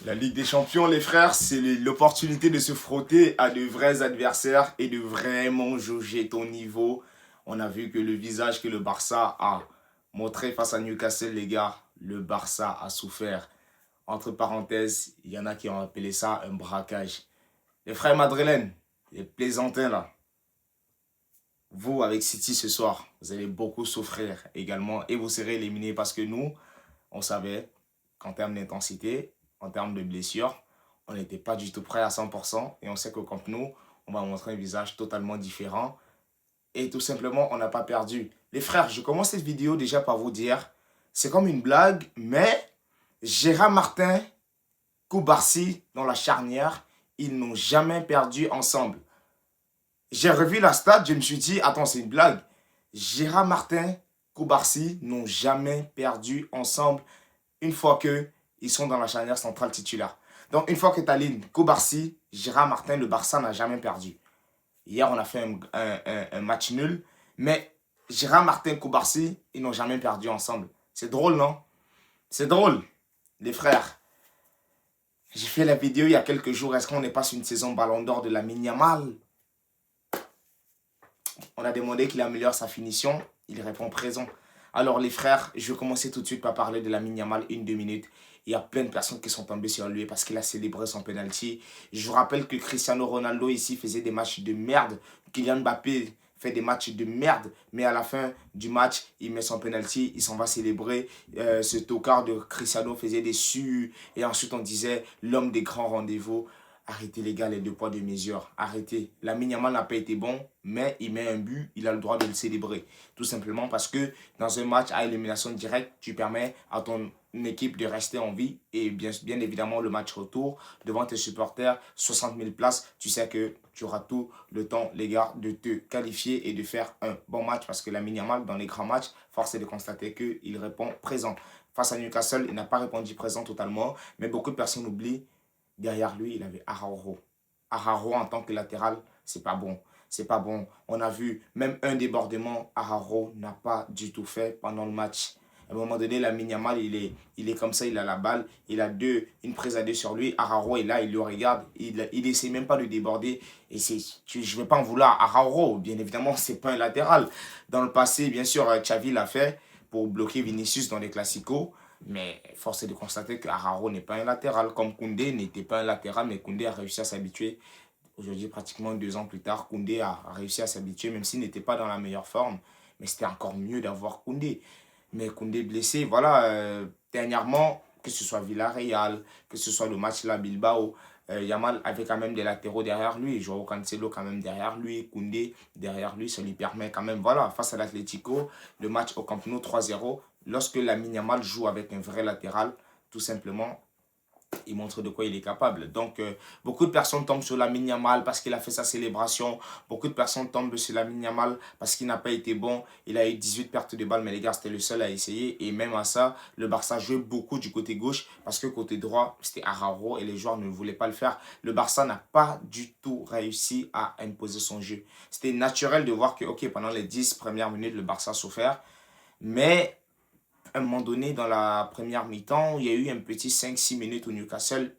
La Ligue des Champions, les frères, c'est l'opportunité de se frotter à de vrais adversaires et de vraiment jauger ton niveau. On a vu que le visage que le Barça a montré face à Newcastle, les gars, le Barça a souffert. Entre parenthèses, il y en a qui ont appelé ça un braquage. Les frères madrilènes, les plaisantins là, vous avec City ce soir, vous allez beaucoup souffrir également et vous serez éliminés parce que nous, on savait qu'en termes d'intensité, en termes de blessures, on n'était pas du tout prêt à 100% et on sait qu'au Camp Nou, on va montrer un visage totalement différent et tout simplement, on n'a pas perdu. Les frères, je commence cette vidéo déjà par vous dire, c'est comme une blague, mais Gérard Martin, Koubarsi dans la charnière, ils n'ont jamais perdu ensemble. J'ai revu la stat, je me suis dit, attends, c'est une blague. Gérard Martin, Koubarsi n'ont jamais perdu ensemble une fois qu'ils sont dans la charnière centrale titulaire. Donc, une fois que tu alignes Koubarsi, Gérard Martin, le Barça n'a jamais perdu. Hier, on a fait un match nul, mais Gérard Martin, Koubarsi, ils n'ont jamais perdu ensemble. C'est drôle, non? C'est drôle, les frères. J'ai fait la vidéo il y a quelques jours. Est-ce qu'on n'est pas sur une saison Ballon d'Or de Lamine Yamal? On a demandé qu'il améliore sa finition. Il répond présent. Alors les frères, je vais commencer tout de suite par parler de Lamine Yamal 1-2 minutes. Il y a plein de personnes qui sont tombées sur lui parce qu'il a célébré son penalty. Je vous rappelle que Cristiano Ronaldo ici faisait des matchs de merde. Kylian Mbappé fait des matchs de merde. Mais à la fin du match, il met son penalty. Il s'en va célébrer. Ce tocard de Cristiano faisait des sues. Et ensuite on disait l'homme des grands rendez-vous. Arrêtez les gars, les deux poids, deux mesures. Arrêtez. Lamine Yamal n'a pas été bon, mais il met un but, il a le droit de le célébrer. Tout simplement parce que dans un match à élimination directe, tu permets à ton équipe de rester en vie. Et bien évidemment, le match retour, devant tes supporters, 60 000 places, tu sais que tu auras tout le temps, les gars, de te qualifier et de faire un bon match. Parce que Lamine Yamal, dans les grands matchs, force est de constater qu'il répond présent. Face à Newcastle, il n'a pas répondu présent totalement, mais beaucoup de personnes oublient. Derrière lui, il avait Araujo. Araujo en tant que latéral, c'est pas bon. C'est pas bon. On a vu même un débordement, Araujo n'a pas du tout fait pendant le match. À un moment donné, Lamine Yamal, il est comme ça, il a la balle, il a une prise à deux sur lui. Araujo est là, il le regarde, il essaie même pas de déborder. Et je ne vais pas en vouloir. Araujo, bien évidemment, c'est pas un latéral. Dans le passé, bien sûr, Xavi l'a fait pour bloquer Vinicius dans les classicos. Mais force est de constater que Araujo n'est pas un latéral, comme Koundé n'était pas un latéral, mais Koundé a réussi à s'habituer. Aujourd'hui, pratiquement 2 ans plus tard, Koundé a réussi à s'habituer, même s'il n'était pas dans la meilleure forme. Mais c'était encore mieux d'avoir Koundé. Mais Koundé blessé, voilà, dernièrement, que ce soit Villarreal, que ce soit le match là, Bilbao, Yamal avait quand même des latéraux derrière lui, Joao Cancelo quand même derrière lui, Koundé derrière lui, ça lui permet quand même, voilà, face à l'Atlético, le match au Camp Nou 3-0, lorsque Lamine Yamal joue avec un vrai latéral, tout simplement, il montre de quoi il est capable. Donc, beaucoup de personnes tombent sur Lamine Yamal parce qu'il a fait sa célébration. Beaucoup de personnes tombent sur Lamine Yamal parce qu'il n'a pas été bon. Il a eu 18 pertes de balles, mais les gars, c'était le seul à essayer. Et même à ça, le Barça jouait beaucoup du côté gauche parce que côté droit, c'était Araujo et les joueurs ne voulaient pas le faire. Le Barça n'a pas du tout réussi à imposer son jeu. C'était naturel de voir que, ok, pendant les 10 premières minutes, le Barça a souffert. Mais à un moment donné, dans la première mi-temps, il y a eu un petit 5-6 minutes où Newcastle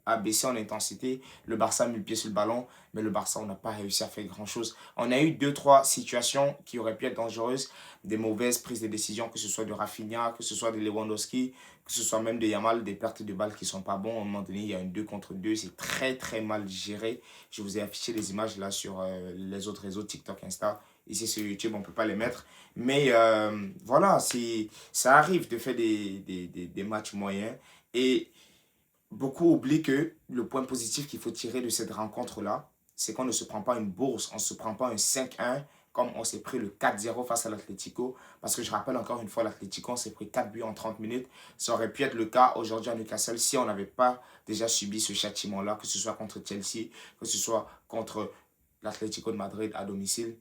a baissé en intensité. Le Barça a mis le pied sur le ballon, mais le Barça, on n'a pas réussi à faire grand-chose. On a eu 2-3 situations qui auraient pu être dangereuses, des mauvaises prises de décision, que ce soit de Rafinha, que ce soit de Lewandowski, que ce soit même de Yamal, des pertes de balles qui ne sont pas bonnes. À un moment donné, il y a un 2 contre 2, c'est très très mal géré. Je vous ai affiché les images là sur les autres réseaux, TikTok, Insta. Ici sur YouTube, on ne peut pas les mettre. Mais voilà, ça arrive de faire des matchs moyens. Et beaucoup oublient que le point positif qu'il faut tirer de cette rencontre-là, c'est qu'on ne se prend pas une bourse, on ne se prend pas un 5-1 comme on s'est pris le 4-0 face à l'Atlético. Parce que je rappelle encore une fois, l'Atlético, on s'est pris 4 buts en 30 minutes. Ça aurait pu être le cas aujourd'hui à Newcastle si on n'avait pas déjà subi ce châtiment-là, que ce soit contre Chelsea, que ce soit contre l'Atlético de Madrid à domicile.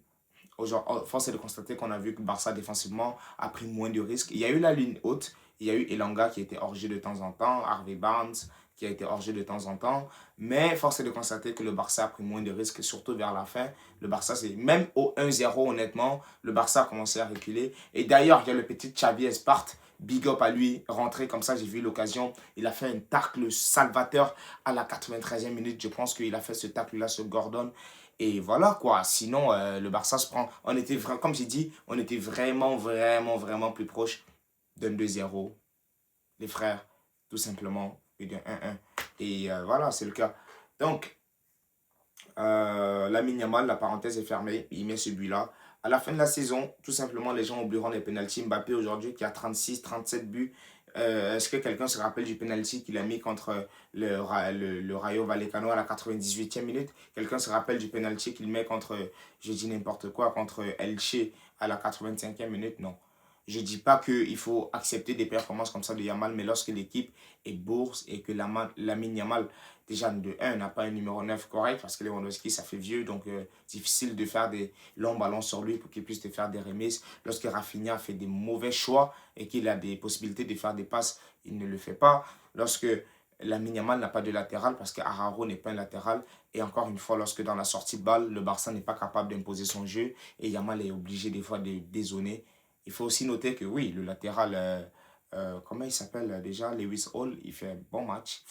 Force est de constater qu'on a vu que Barça défensivement a pris moins de risques. Il y a eu la ligne haute, il y a eu Elanga qui était hors-jeu de temps en temps, Harvey Barnes qui a été hors-jeu de temps en temps. Mais force est de constater que le Barça a pris moins de risques, surtout vers la fin. Le Barça, c'est même au 1-0, honnêtement, le Barça a commencé à reculer. Et d'ailleurs, il y a le petit Xavi Espart big up à lui, rentré comme ça, j'ai vu l'occasion. Il a fait un tacle salvateur à la 93e minute. Je pense qu'il a fait ce tacle-là sur Gordon. Et voilà quoi. Sinon, le Barça se prend. On était comme j'ai dit, on était vraiment plus proche d'un 2-0. Les frères, tout simplement, et d'un 1-1. Et voilà, c'est le cas. Donc, Lamine Yamal, la parenthèse est fermée, il met ce but-là. À la fin de la saison, tout simplement, les gens oublieront les pénaltys. Mbappé aujourd'hui qui a 36-37 buts. Est-ce que quelqu'un se rappelle du pénalty qu'il a mis contre le Rayo Vallecano à la 98e minute? Quelqu'un se rappelle du pénalty qu'il met contre, je dis n'importe quoi, contre Elche à la 85e minute? Non. Je ne dis pas qu'il faut accepter des performances comme ça de Yamal, mais lorsque l'équipe est bourse et que Lamine Yamal, déjà de 1, n'a pas un numéro 9 correct, parce que Lewandowski, ça fait vieux, donc difficile de faire des longs ballons sur lui pour qu'il puisse te faire des remises. Lorsque Rafinha fait des mauvais choix et qu'il a des possibilités de faire des passes, il ne le fait pas. Lorsque Lamine Yamal n'a pas de latéral, parce que Araujo n'est pas un latéral, et encore une fois, lorsque dans la sortie de balle, le Barça n'est pas capable d'imposer son jeu, et Yamal est obligé des fois de dézoner. Il faut aussi noter que oui, le latéral, comment il s'appelle déjà, Lewis Hall, il fait un bon match,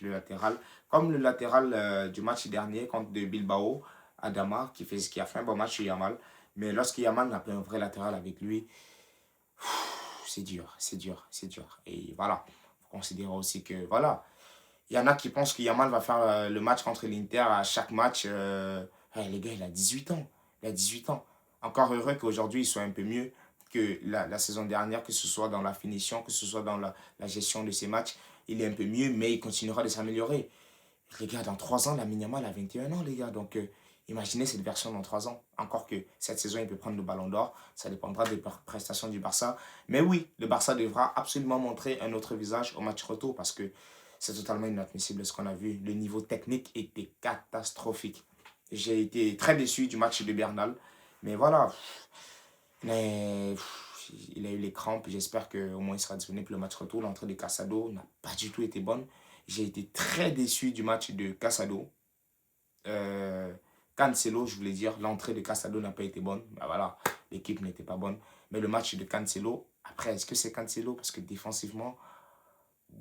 le latéral. Comme le latéral du match dernier contre de Bilbao, Adama, qui a fait un bon match sur Yamal. Mais lorsque Yamal n'a pas un vrai latéral avec lui, c'est dur. Et voilà, il faut considérer aussi que, voilà, il y en a qui pensent que Yamal va faire le match contre l'Inter à chaque match. Les gars, il a 18 ans. Il a 18 ans. Encore heureux qu'aujourd'hui, il soit un peu mieux que la saison dernière, que ce soit dans la finition, que ce soit dans la gestion de ses matchs. Il est un peu mieux, mais il continuera de s'améliorer. Les gars, dans 3 ans, Lamine Yamal a 21 ans, les gars. Donc, imaginez cette version dans 3 ans. Encore que cette saison, il peut prendre le ballon d'or. Ça dépendra des prestations du Barça. Mais oui, le Barça devra absolument montrer un autre visage au match retour parce que c'est totalement inadmissible ce qu'on a vu. Le niveau technique était catastrophique. J'ai été très déçu du match de Bernal. Mais voilà. Mais il a eu les crampes. J'espère qu'au moins il sera disponible pour le match retour. L'entrée de Casado n'a pas du tout été bonne. J'ai été très déçu du match de Casado. Cancelo, je voulais dire, l'entrée de Casado n'a pas été bonne. Ben voilà, l'équipe n'était pas bonne. Mais le match de Cancelo, après, est-ce que c'est Cancelo? Parce que défensivement,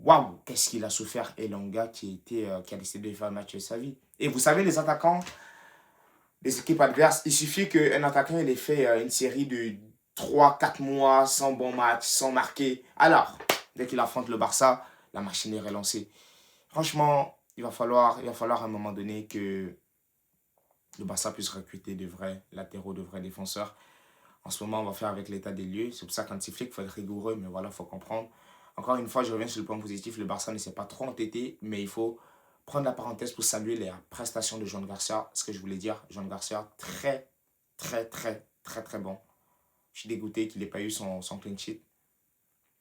waouh, qu'est-ce qu'il a souffert Elanga qui a décidé de faire le match de sa vie. Et vous savez, les attaquants des équipes adverses, il suffit qu'un attaquant il ait fait une série de 3 4 mois sans bon match, sans marquer. Alors, dès qu'il affronte le Barça, la machine est relancée. Franchement, il va falloir à un moment donné que le Barça puisse recruter de vrais latéraux, de vrais défenseurs. En ce moment, on va faire avec l'état des lieux. C'est pour ça quand il flic, il faut être rigoureux, mais voilà, il faut comprendre. Encore une fois, je reviens sur le point positif. Le Barça ne s'est pas trop entêté, mais il faut prendre la parenthèse pour saluer les prestations de Joan Garcia. Ce que je voulais dire, Joan Garcia, très bon. Je suis dégoûté qu'il n'ait pas eu son clean sheet.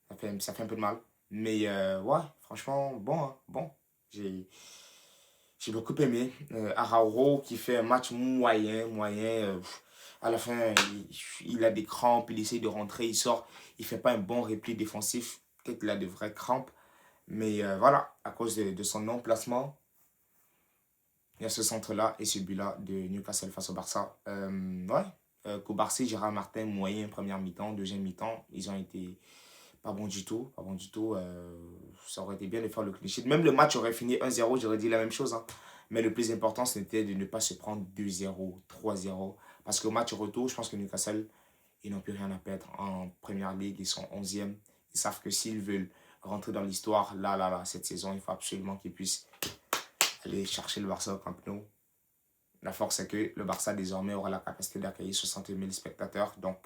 Ça fait un peu de mal. Mais ouais, franchement, bon, hein, bon. J'ai beaucoup aimé. Araujo qui fait un match moyen. À la fin, il a des crampes, il essaye de rentrer, il sort. Il ne fait pas un bon repli défensif. Peut-être qu'il a de vraies crampes. Mais voilà, à cause de son non-placement, il y a ce centre-là et ce but-là de Newcastle face au Barça. Qu'au Barça, Gérard Martin, moyen, première mi-temps, deuxième mi-temps, ils ont été pas bons du tout. Ça aurait été bien de faire le cliché. Même le match aurait fini 1-0, j'aurais dit la même chose. Hein. Mais le plus important, c'était de ne pas se prendre 2-0, 3-0. Parce qu'au match retour, je pense que Newcastle, ils n'ont plus rien à perdre. En Première Ligue, ils sont 11e. Ils savent que s'ils veulent rentrer dans l'histoire, cette saison, il faut absolument qu'ils puissent aller chercher le Barça au Camp Nou. La force, c'est que le Barça, désormais, aura la capacité d'accueillir 60 000 spectateurs. Donc,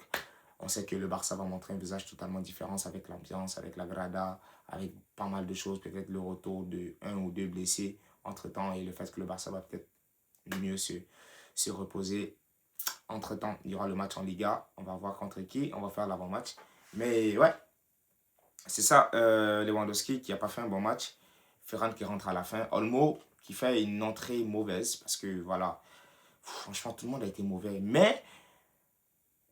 on sait que le Barça va montrer un visage totalement différent avec l'ambiance, avec la grada, avec pas mal de choses. Peut-être le retour de 1 ou 2 blessés entre-temps et le fait que le Barça va peut-être mieux se reposer. Entre-temps, il y aura le match en Liga. On va voir contre qui. On va faire l'avant-match. Mais ouais, c'est ça. Lewandowski qui n'a pas fait un bon match. Ferran qui rentre à la fin. Olmo qui fait une entrée mauvaise parce que voilà, franchement, tout le monde a été mauvais. Mais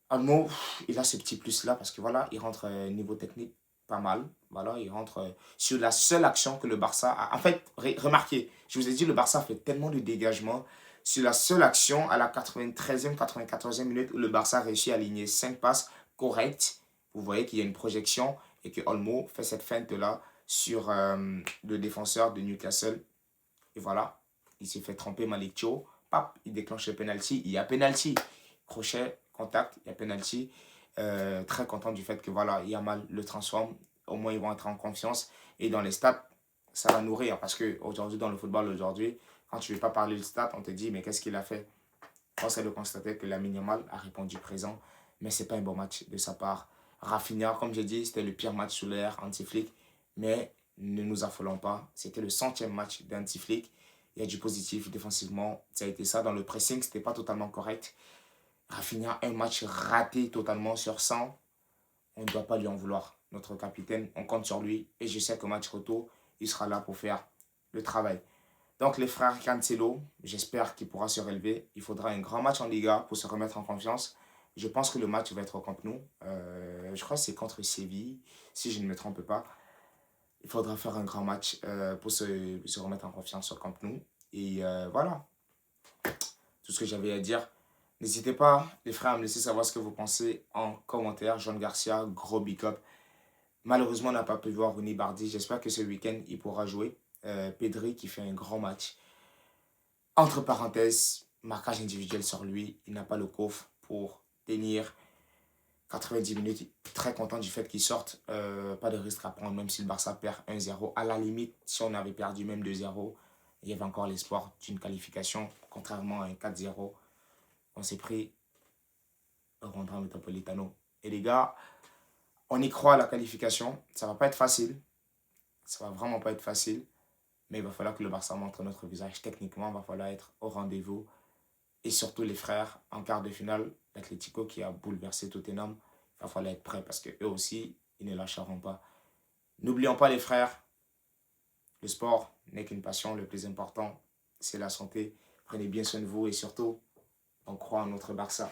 Olmo, il a ce petit plus-là parce que voilà, il rentre niveau technique pas mal. Voilà, il rentre sur la seule action que le Barça a. En fait, remarquez, je vous ai dit, le Barça fait tellement de dégagement. Sur la seule action, à la 93e, 94e minute, où le Barça réussit à aligner 5 passes correctes, vous voyez qu'il y a une projection et que Olmo fait cette feinte-là sur le défenseur de Newcastle. Et voilà, il s'est fait tremper Malick Thiaw. Pap, il déclenche le penalty. Il y a penalty. Crochet, contact, il y a penalty. Très content du fait que voilà, Yamal le transforme. Au moins, ils vont entrer en confiance. Et dans les stats, ça va nourrir. Parce qu'aujourd'hui, dans le football, aujourd'hui, quand tu ne veux pas parler de stats, on te dit, mais qu'est-ce qu'il a fait? Force est de constater que Lamine Yamal a répondu présent. Mais ce n'est pas un bon match de sa part. Rafinha, comme j'ai dit, c'était le pire match sous l'ère anti-flic. Mais ne nous affolons pas. C'était le 100e match d'anti-flic. Il y a du positif défensivement. Ça a été ça. Dans le pressing, ce n'était pas totalement correct. Rafinha, un match raté totalement sur 100. On ne doit pas lui en vouloir. Notre capitaine, on compte sur lui. Et je sais qu'au match retour, il sera là pour faire le travail. Donc les frères Cancelo, j'espère qu'il pourra se relever. Il faudra un grand match en Liga pour se remettre en confiance. Je pense que le match va être contre nous. Je crois que c'est contre Séville, si je ne me trompe pas. Il faudra faire un grand match pour se remettre en confiance sur Camp Nou. Et voilà, tout ce que j'avais à dire. N'hésitez pas, les frères, à me laisser savoir ce que vous pensez en commentaire. John Garcia, gros big up. Malheureusement, on n'a pas pu voir Rooney Bardi. J'espère que ce week-end, il pourra jouer. Pedri qui fait un grand match. Entre parenthèses, marquage individuel sur lui. Il n'a pas le coffre pour tenir 90 minutes. Très content du fait qu'il sorte. Pas de risque à prendre, même si le Barça perd 1-0. À la limite, si on avait perdu même 2-0, il y avait encore l'espoir d'une qualification. Contrairement à un 4-0, on s'est pris au Wanda Metropolitano. Et les gars, on y croit à la qualification. Ça va pas être facile. Ça va vraiment pas être facile. Mais il va falloir que le Barça montre notre visage techniquement. Il va falloir être au rendez-vous. Et surtout les frères, en quart de finale, l'Atlético qui a bouleversé Tottenham, il va falloir être prêt parce qu'eux aussi, ils ne lâcheront pas. N'oublions pas les frères, le sport n'est qu'une passion. Le plus important, c'est la santé. Prenez bien soin de vous et surtout, on croit en notre Barça.